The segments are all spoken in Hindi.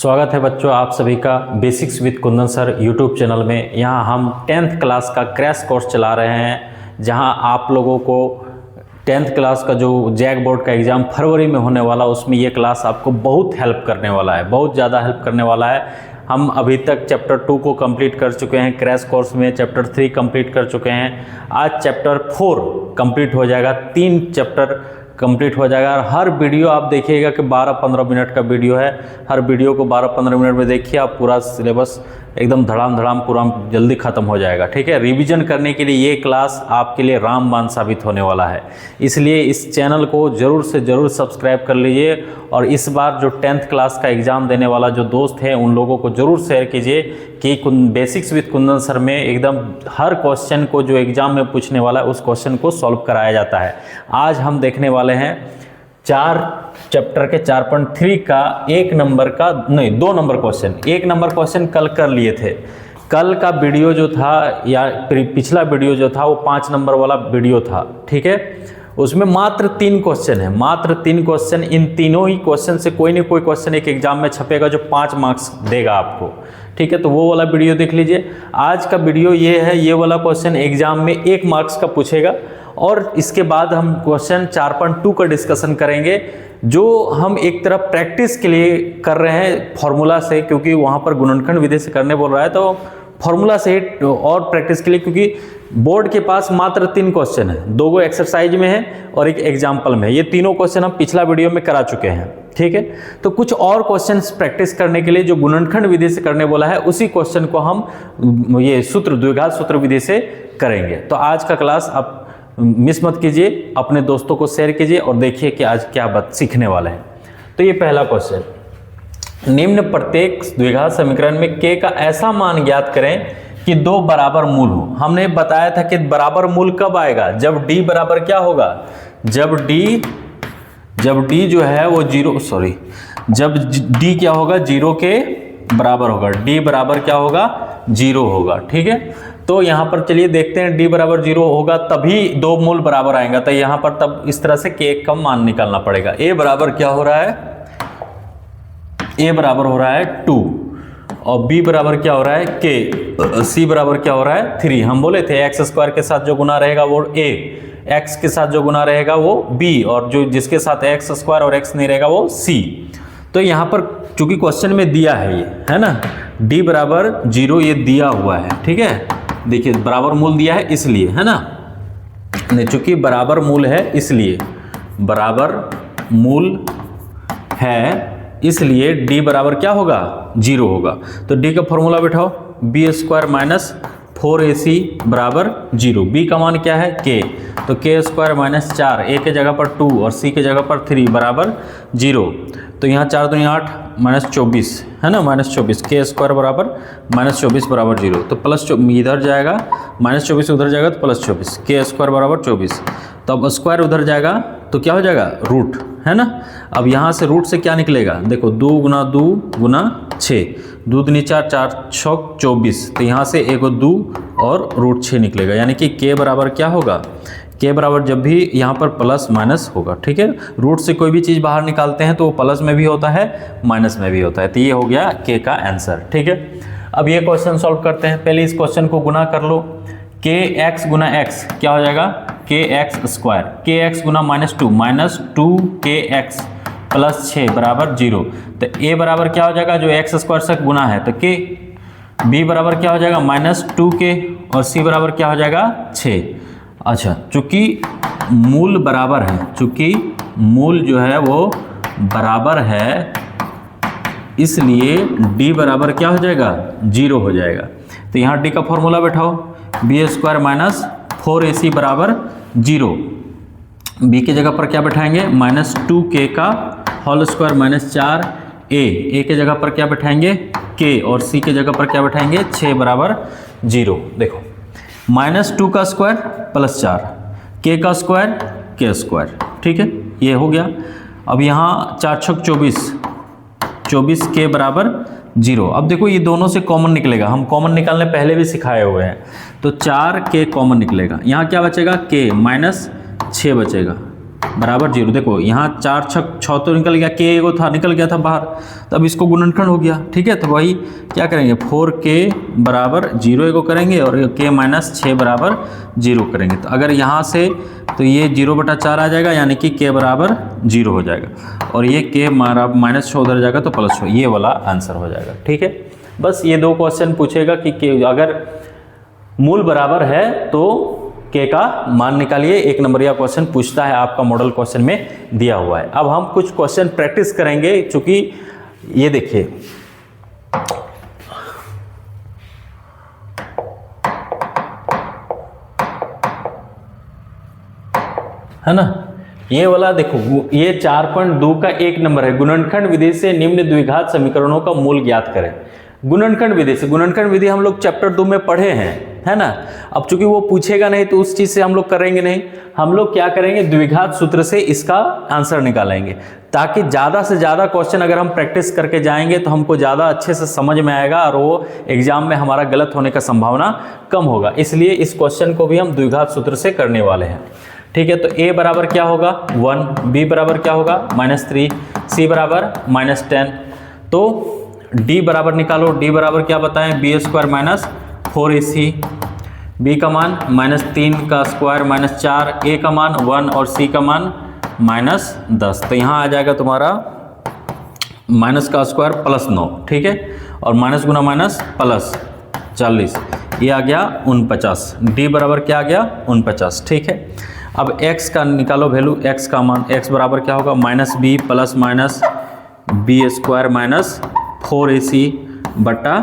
स्वागत है बच्चों आप सभी का basics with Kundan sir YouTube channel में। यहाँ हम 10th क्लास का क्रैश कोर्स चला रहे हैं, जहाँ आप लोगों को 10th क्लास का जो जैक बोर्ड का एग्ज़ाम फरवरी में होने वाला, उसमें ये क्लास आपको बहुत हेल्प करने वाला है, बहुत ज़्यादा हेल्प करने वाला है। हम अभी तक चैप्टर 2 को कंप्लीट कर चुके हैं, क्रैश कोर्स में चैप्टर 3 कंप्लीट कर चुके हैं। आज चैप्टर 4 कंप्लीट हो जाएगा, 3 चैप्टर कंप्लीट हो जाएगा। और हर वीडियो आप देखिएगा कि 12-15 मिनट का वीडियो है। हर वीडियो को 12-15 मिनट में देखिए, आप पूरा सिलेबस एकदम धड़ाम पूरा जल्दी ख़त्म हो जाएगा। ठीक है, रिवीजन करने के लिए ये क्लास आपके लिए रामबाण साबित होने वाला है। इसलिए इस चैनल को ज़रूर से ज़रूर सब्सक्राइब कर लीजिए। और इस बार जो 10th क्लास का एग्ज़ाम देने वाला जो दोस्त है, उन लोगों को ज़रूर शेयर कीजिए कि बेसिक्स विद कुंदन सर में एकदम हर क्वेश्चन को जो एग्ज़ाम में पूछने वाला है, उस क्वेश्चन को सॉल्व कराया जाता है। आज हम देखने वाले हैं 4 चैप्टर के 4.3 का 2 नंबर क्वेश्चन। 1 नंबर क्वेश्चन कल कर लिए थे। कल का वीडियो जो था या पिछला वीडियो जो था वो 5 नंबर वाला वीडियो था। ठीक है, उसमें मात्र 3 क्वेश्चन है, मात्र 3 क्वेश्चन। इन तीनों ही क्वेश्चन से कोई ना कोई क्वेश्चन एक एग्जाम में छपेगा जो 5 मार्क्स देगा आपको। ठीक है, तो वो वाला वीडियो देख लीजिए। आज का वीडियो ये है, ये वाला क्वेश्चन एग्जाम में 1 मार्क्स का पूछेगा। और इसके बाद हम क्वेश्चन 4.2 का डिस्कशन करेंगे, जो हम एक तरफ प्रैक्टिस के लिए कर रहे हैं फॉर्मूला से, क्योंकि वहाँ पर गुणनखंड विधि से करने बोल रहा है, तो फॉर्मूला से और प्रैक्टिस के लिए, क्योंकि बोर्ड के पास मात्र 3 क्वेश्चन है, 2 एक्सरसाइज में है और 1 एग्जाम्पल में। ये तीनों क्वेश्चन हम पिछला वीडियो में करा चुके हैं। ठीक है, तो कुछ और क्वेश्चंस प्रैक्टिस करने के लिए जो गुणनखंड विधि से करने बोला है, उसी क्वेश्चन को हम ये द्विघात सूत्र विधि से करेंगे। तो आज का क्लास आप मिस मत कीजिए, अपने दोस्तों को शेयर कीजिए और देखिए कि आज क्या बात सीखने वाले हैं। तो ये पहला क्वेश्चन, निम्न प्रत्येक द्विघात समीकरण में k का ऐसा मान ज्ञात करें कि 2 बराबर मूल हो। हमने बताया था कि बराबर मूल कब आएगा, जब d बराबर क्या होगा, जब d जो है वो जब d क्या होगा, 0 के बराबर होगा। d बराबर क्या होगा, 0 होगा। ठीक है, तो यहाँ पर चलिए देखते हैं, d बराबर 0 होगा तभी 2 मूल बराबर आएगा। तो यहाँ पर तब इस तरह से k का मान निकालना पड़ेगा। a बराबर क्या हो रहा है, a बराबर हो रहा है 2 और b बराबर क्या हो रहा है k, c बराबर क्या हो रहा है 3। हम बोले थे x स्क्वायर के साथ जो गुना रहेगा वो a, x के साथ जो गुना रहेगा वो b, और जो जिसके साथ x स्क्वायर और x नहीं रहेगा वो c। तो यहाँ पर चूंकि क्वेश्चन में दिया है, ये है ना, d बराबर 0 ये दिया हुआ है। ठीक है, देखिए बराबर मूल दिया है इसलिए, है ना, नहीं चूंकि बराबर मूल है इसलिए, बराबर मूल है इसलिए d बराबर क्या होगा, 0 होगा। तो d का फॉर्मूला बैठाओ, b स्क्वायर माइनस 4ac बराबर 0। b का मान क्या है, k, तो k स्क्वायर माइनस 4, a के जगह पर 2 और c के जगह पर 3 बराबर 0। तो यहाँ 4 दूनी 8 माइनस 24 है ना, माइनस 24, k स्क्वायर बराबर माइनस 24 बराबर 0। तो प्लस इधर जाएगा, माइनस 24 उधर जाएगा तो प्लस 24, k स्क्वायर बराबर 24। तो अब स्क्वायर उधर जाएगा तो क्या हो जाएगा, रूट, है ना। अब यहाँ से रूट से क्या निकलेगा, देखो 2 गुना 2 गुना 6, 2 दूनी 4, 4 6 24। तो यहाँ से एक 2 और रूट 6 निकलेगा, यानी कि k बराबर क्या होगा, k बराबर जब भी यहाँ पर प्लस माइनस होगा। ठीक है, रूट से कोई भी चीज़ बाहर निकालते हैं तो वो प्लस में भी होता है माइनस में भी होता है। तो ये हो गया k का आंसर। ठीक है, अब ये क्वेश्चन सॉल्व करते हैं। पहले इस क्वेश्चन को गुना कर लो, kx गुना x क्या हो जाएगा, kx स्क्वायर, kx गुना -2 -2kx प्लस 6 बराबर 0। तो a बराबर क्या हो जाएगा, जो x स्क्वायर से गुना है तो k, b बराबर क्या हो जाएगा -2k और c बराबर क्या हो जाएगा 6। अच्छा, चूंकि मूल बराबर है, चूंकि मूल जो है वो बराबर है, इसलिए d बराबर क्या हो जाएगा, 0 हो जाएगा। तो यहाँ d का फॉर्मूला बैठाओ, b स्क्वायर माइनस 4ac बराबर 0। b की जगह पर क्या बैठाएंगे, -2k का होल स्क्वायर माइनस 4a के जगह पर क्या बैठाएंगे k, और c के जगह पर क्या बैठाएंगे 6 बराबर 0। देखो -2 का स्क्वायर प्लस 4, k का स्क्वायर k स्क्वायर। ठीक है, ये हो गया। अब यहाँ 4 6 24, 24k बराबर 0। अब देखो ये दोनों से कॉमन निकलेगा, हम कॉमन निकालने पहले भी सिखाए हुए हैं। तो 4k कॉमन निकलेगा, यहाँ क्या बचेगा, k -6 बचेगा, बराबर 0। देखो यहाँ 4 6 6 तो निकल गया, के एगो था निकल गया था बाहर, तो अब इसको गुणनखंड हो गया। ठीक है, तो वही क्या करेंगे 4k बराबर 0 एगो करेंगे और k माइनस 6 बराबर 0 करेंगे। तो अगर यहाँ से तो ये 0/4 आ जाएगा, यानी कि k बराबर 0 हो जाएगा, और ये k माइनस 6 उधर जाएगा तो प्लस 6, ये वाला आंसर हो जाएगा। ठीक है, बस ये 2 क्वेश्चन पूछेगा कि अगर मूल बराबर है तो के का मान निकालिए। 1 नंबरिया क्वेश्चन पूछता है, आपका मॉडल क्वेश्चन में दिया हुआ है। अब हम कुछ क्वेश्चन प्रैक्टिस करेंगे, चूंकि ये देखिए है ना, ये वाला देखो, ये 4.2 का 1 नंबर है। गुणनखंड विधि से निम्न द्विघात समीकरणों का मूल ज्ञात करें। गुणनखंड विधि से, गुणनखंड विधि हम लोग चैप्टर 2 में पढ़े हैं, है ना। अब चूंकि वो पूछेगा नहीं तो उस चीज से हम लोग करेंगे नहीं, हम लोग क्या करेंगे द्विघात सूत्र से इसका आंसर निकालेंगे, ताकि ज़्यादा से ज़्यादा क्वेश्चन अगर हम प्रैक्टिस करके जाएंगे तो हमको ज़्यादा अच्छे से समझ में आएगा और वो एग्जाम में हमारा गलत होने का संभावना कम होगा। इसलिए इस क्वेश्चन को भी हम द्विघात सूत्र से करने वाले हैं। ठीक है, तो a बराबर क्या होगा 1, b बराबर क्या होगा -3, c बराबर -10। तो d बराबर निकालो, d बराबर क्या बताएं b² - 4ac, b का मान -3 का स्क्वायर -4, a का मान 1 और c का मान -10। तो यहाँ आ जाएगा तुम्हारा माइनस का स्क्वायर +9। ठीक है, और माइनस गुना माइनस प्लस 40, ये आ गया 49। d बराबर क्या आ गया 49। ठीक है, अब x का निकालो वैल्यू, x का मान, x बराबर क्या होगा -b plus minus b² - 4ac बटा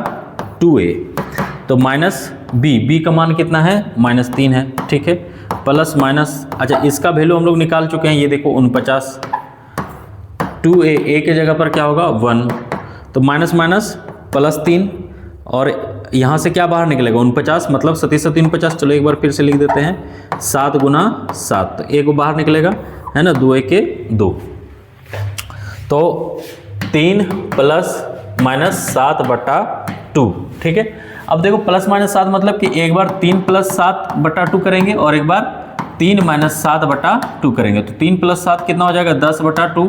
2a। तो -b का मान कितना है -3 है। ठीक है, प्लस माइनस, अच्छा इसका वैल्यू हम लोग निकाल चुके हैं, ये देखो 49। 2a, a के जगह पर क्या होगा 1, तो माइनस माइनस +3, और यहाँ से क्या बाहर निकलेगा 49, मतलब 37 49। चलो एक बार फिर से लिख देते हैं, 7 गुना 7, तो एक बाहर निकलेगा, है ना, 2 1 2, तो 3 ± 7 बटा 2। ठीक है, अब देखो +-7 मतलब कि एक बार 3 + 7 बटा 2 करेंगे और एक बार 3 - 7 बटा 2 करेंगे। तो 3 + 7 कितना हो जाएगा 10 बटा 2,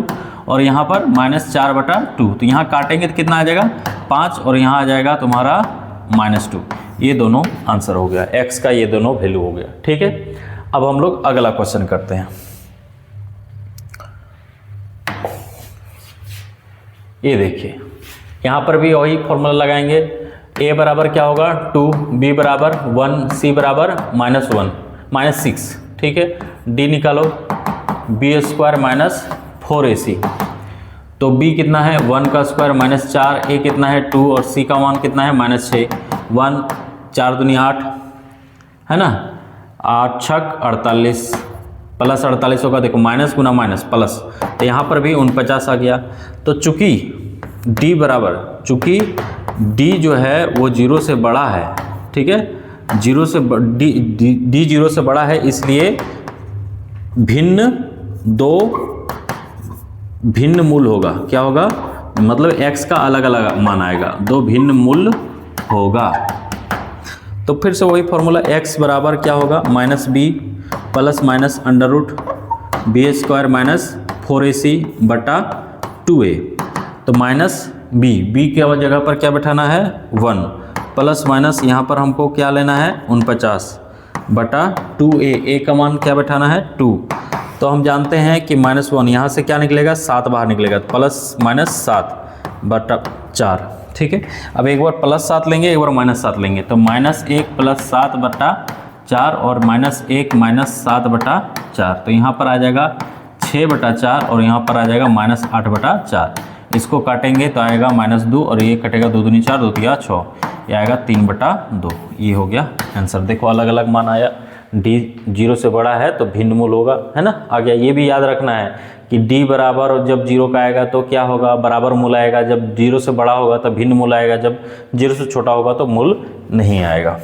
और यहाँ पर -4 बटा 2। तो यहाँ काटेंगे तो कितना आ जाएगा 5, और यहाँ आ जाएगा तुम्हारा -2। ये दोनों आंसर हो गया, x का ये दोनों वैल्यू हो गया। ठीक है, अब हम लोग अगला क्वेश्चन करते हैं। ये देखिए, यहाँ पर भी वही फॉर्मूला लगाएंगे। a बराबर क्या होगा 2, b बराबर 1, c बराबर -6। ठीक है, d निकालो, b² - 4ac। तो b कितना है 1 का स्क्वायर -4, a कितना है 2 और c का मान कितना है -6। 1 4 दूनी 8, है ना, 8 छक 48, प्लस 48 होगा, देखो माइनस गुना माइनस प्लस, तो यहाँ पर भी 49 आ गया। तो चूंकि d बराबर, चूंकि d जो है वो 0 से बड़ा है, ठीक है, d 0 से बड़ा है, इसलिए भिन्न मूल होगा। क्या होगा, मतलब x का अलग अलग मान आएगा, 2 भिन्न मूल होगा। तो फिर से वही फॉर्मूला, x बराबर क्या होगा -b plus minus √b² - 4ac बटा 2a। तो -b के जगह पर क्या बैठाना है 1, प्लस माइनस यहाँ पर हमको क्या लेना है 49 बटा 2a, a का मान क्या बैठाना है 2। तो हम जानते हैं कि -1, यहाँ से क्या निकलेगा 7 बाहर निकलेगा, +-7 बटा 4। ठीक है, अब एक बार +7 लेंगे, एक बार -7 लेंगे, तो -1 + 7 बटा 4 और -1 - 7 बटा 4। तो यहाँ पर आ जाएगा 6 बटा 4 और यहाँ पर आ जाएगा -8 बटा 4। इसको काटेंगे तो आएगा -2 और ये कटेगा 2 दूनी 4, 2 तिया 6, ये आएगा 3 बटा 2। ये हो गया आंसर। देखो अलग अलग मान आया, d 0 से बड़ा है तो भिन्न मूल होगा, है ना, आ गया। ये भी याद रखना है कि d बराबर जब 0 का आएगा तो क्या होगा, बराबर मूल आएगा, जब 0 से बड़ा होगा तो भिन्न मूल आएगा, जब 0 से छोटा होगा तो मूल नहीं आएगा।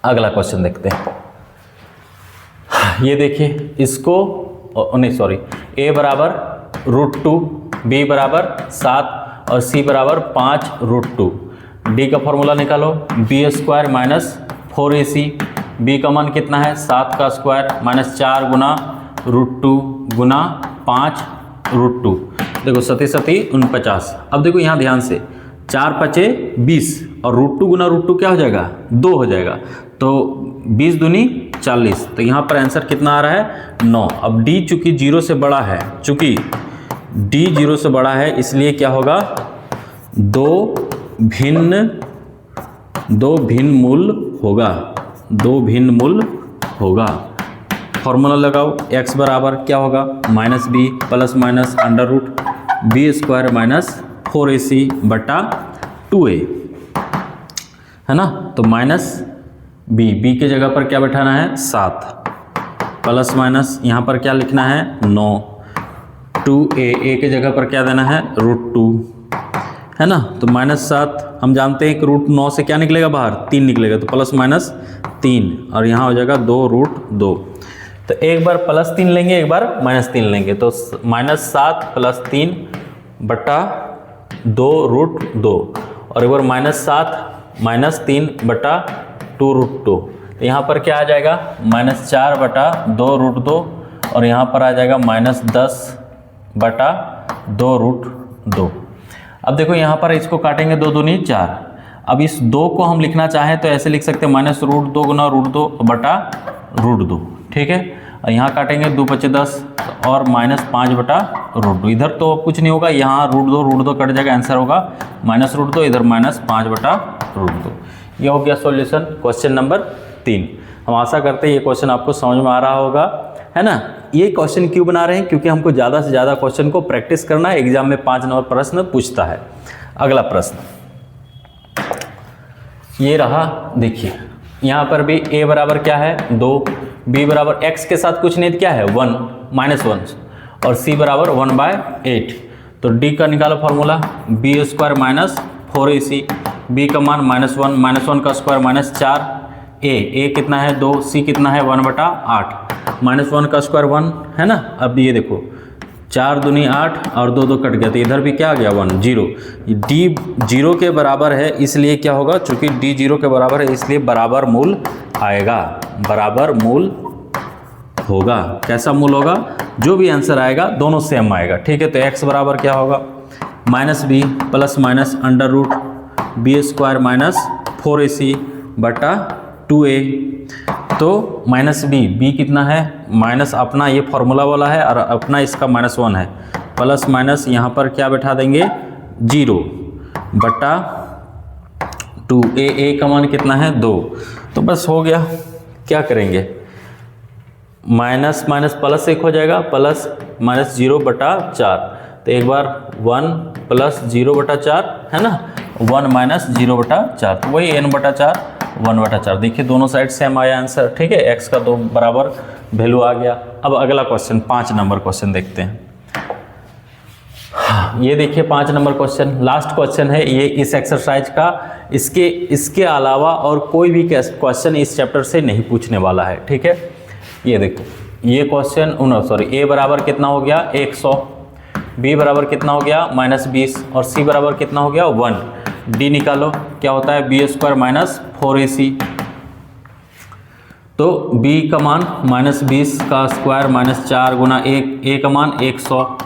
अगला क्वेश्चन देखते हैं। ये देखिए, इसको नहीं सॉरी, a बराबर √2, b बराबर 7 और c बराबर 5√2। d का फॉर्मूला निकालो, b² - 4ac, b का मान कितना है 7 का स्क्वायर -4 गुना √2 गुना 5 √2, देखो 37 49। अब देखो यहाँ ध्यान से 4 5 20 और √2 गुना √2 क्या हो जाएगा 2 हो जाएगा, तो 20 दूनी 40। तो यहाँ पर आंसर कितना आ रहा है 9। अब d चूँकि 0 से बड़ा है, चूँकि d 0 से बड़ा है इसलिए क्या होगा दो भिन्न मूल होगा, दो भिन्न मूल होगा। फॉर्मूला लगाओ, x बराबर क्या होगा -b plus minus √b² minus 4ac बटा 2a, है ना। तो -b के जगह पर क्या बैठाना है 7, प्लस माइनस यहाँ पर क्या लिखना है 9, 2a के जगह पर क्या देना है √2, है ना। तो -7 हम जानते हैं कि √9 से क्या निकलेगा बाहर 3 निकलेगा, तो प्लस माइनस 3 और यहाँ हो जाएगा 2√2। तो एक बार +3 लेंगे, एक बार -3 लेंगे, तो -7 + 3 बटा 2√2 और एक बार -7 - 3 बटा 2√2। तो यहाँ पर क्या आ जाएगा -4 बटा 2√2 और यहाँ पर आ जाएगा -10 बटा 2√2। अब देखो यहाँ पर इसको काटेंगे 2 दूनी 4। अब इस 2 को हम लिखना चाहें तो ऐसे लिख सकते हैं -√2 गुना √2 बटा √2, ठीक है। और यहाँ काटेंगे 2 × 5 = 10 और -5 बटा √2। इधर तो कुछ नहीं होगा, यहाँ √2 कट जाएगा, आंसर होगा -√2, इधर -5 बटा √2। ये हो गया सॉल्यूशन क्वेश्चन नंबर 3। हम आशा करते हैं ये क्वेश्चन आपको समझ में आ रहा होगा, है ना। ये क्वेश्चन क्यों बना रहे हैं, क्योंकि हमको ज़्यादा से ज़्यादा क्वेश्चन को प्रैक्टिस करना है। एग्जाम में 5 नंबर प्रश्न पूछता है। अगला प्रश्न ये रहा, देखिए यहाँ पर भी a बराबर क्या है 2, b बराबर x के साथ कुछ नहीं, क्या है 1 -1 और c बराबर 1/8। तो d का निकालो formula, b² minus 4ac, b का मान -1 -1 का स्क्वायर -4, a कितना है 2, c कितना है 1/8, -1 का स्क्वायर 1, है ना। अब ये देखो 4 दूनी 8 और 2 कट गया, तो इधर भी क्या आ गया 1 0। d 0 के बराबर है इसलिए क्या होगा, चूंकि d 0 के बराबर है इसलिए बराबर मूल आएगा, बराबर मूल होगा। कैसा मूल होगा, जो भी आंसर आएगा दोनों सेम आएगा, ठीक है। तो x बराबर क्या होगा -b plus minus √b² minus 4ac बटा 2a। तो -b कितना है माइनस अपना ये फॉर्मूला वाला है और अपना इसका -1 है, प्लस माइनस यहाँ पर क्या बैठा देंगे 0 बटा 2a का मान कितना है 2। तो बस हो गया, क्या करेंगे माइनस माइनस प्लस 1 हो जाएगा, प्लस माइनस 0 बटा 4। तो एक बार 1 प्लस 0 बटा 4 है ना, 1 माइनस 0 बटा 4, तो वही n बटा 4 1 बटा 4। देखिए दोनों साइड सेम आया आंसर, ठीक है। x का 2 बराबर वैल्यू आ गया। अब अगला क्वेश्चन 5 नंबर क्वेश्चन देखते हैं। ये देखिए 5 नंबर क्वेश्चन, लास्ट क्वेश्चन है ये इस एक्सरसाइज का। इसके अलावा और कोई भी क्वेश्चन इस चैप्टर से नहीं पूछने वाला है, ठीक है। ये देखो ये क्वेश्चन a बराबर कितना हो गया 100, b बराबर कितना हो गया -20 और c बराबर कितना हो गया 1। d निकालो, क्या होता है b² माइनस 4ac। तो b का मान -20 का स्क्वायर -4 गुना 1, a का मान 100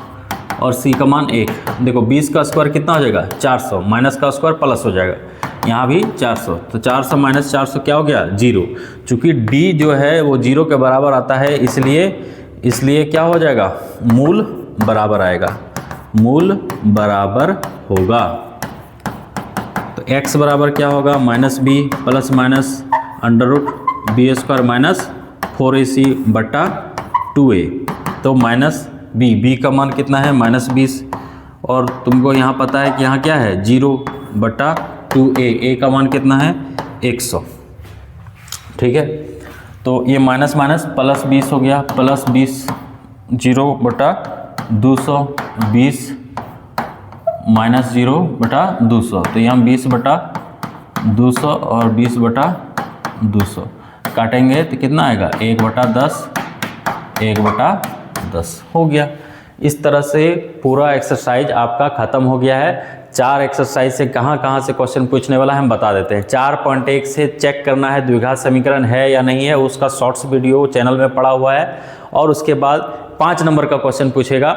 और c का मान 1। देखो 20 का स्क्वायर कितना हो जाएगा 400, माइनस का स्क्वायर प्लस हो जाएगा, यहाँ भी 400। तो 400 माइनस 400 क्या हो गया 0। चूँकि d जो है वो 0 के बराबर आता है इसलिए क्या हो जाएगा मूल बराबर आएगा, मूल बराबर होगा। तो x बराबर क्या होगा -b plus minus √b² minus 4ac बटा 2a। तो -b का मान कितना है -20 और तुमको यहाँ पता है कि यहाँ क्या है 0 बटा 2a का मान कितना है 100, ठीक है। तो ये माइनस माइनस प्लस 20 हो गया, प्लस 20 0 बटा 200, 20 माइनस 0 बटा 200। तो यहाँ 20 बटा 200 और 20 बटा 200 काटेंगे तो कितना आएगा 1 बटा 10, 1 बटा 10 हो गया। इस तरह से पूरा एक्सरसाइज आपका ख़त्म हो गया है। 4 एक्सरसाइज से कहाँ कहाँ से क्वेश्चन पूछने वाला है हम बता देते हैं। 4.1 से चेक करना है द्विघात समीकरण है या नहीं है, उसका शॉर्ट्स वीडियो चैनल में पड़ा हुआ है। और उसके बाद 5 नंबर का क्वेश्चन पूछेगा।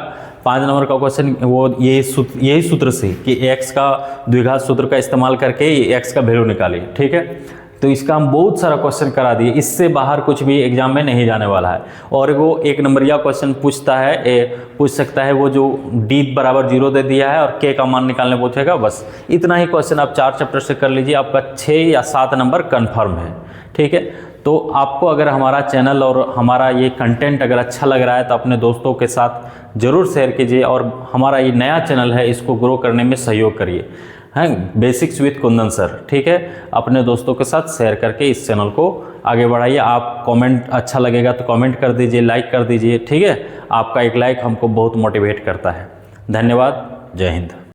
5 नंबर का क्वेश्चन वो यही सूत्र से कि x का द्विघात सूत्र का इस्तेमाल करके x का वैल्यू निकालिए, ठीक है। तो इसका हम बहुत सारा क्वेश्चन करा दिए, इससे बाहर कुछ भी एग्जाम में नहीं जाने वाला है। और वो 1 नंबरिया क्वेश्चन पूछता है, पूछ सकता है वो जो d बराबर 0 दे दिया है और k का मान निकालने पूछेगा। बस इतना ही क्वेश्चन आप 4 चैप्टर से कर लीजिए, आपका 6 या 7 नंबर कन्फर्म है, ठीक है। तो आपको अगर हमारा चैनल और हमारा ये कंटेंट अगर अच्छा लग रहा है तो अपने दोस्तों के साथ ज़रूर शेयर कीजिए और हमारा ये नया चैनल है इसको ग्रो करने में सहयोग करिए, हैं, बेसिक्स विद कुंदन सर, ठीक है। अपने दोस्तों के साथ शेयर करके इस चैनल को आगे बढ़ाइए। आप कमेंट अच्छा लगेगा तो कमेंट कर दीजिए, लाइक कर दीजिए, ठीक है। आपका एक लाइक हमको बहुत मोटिवेट करता है। धन्यवाद। जय हिंद।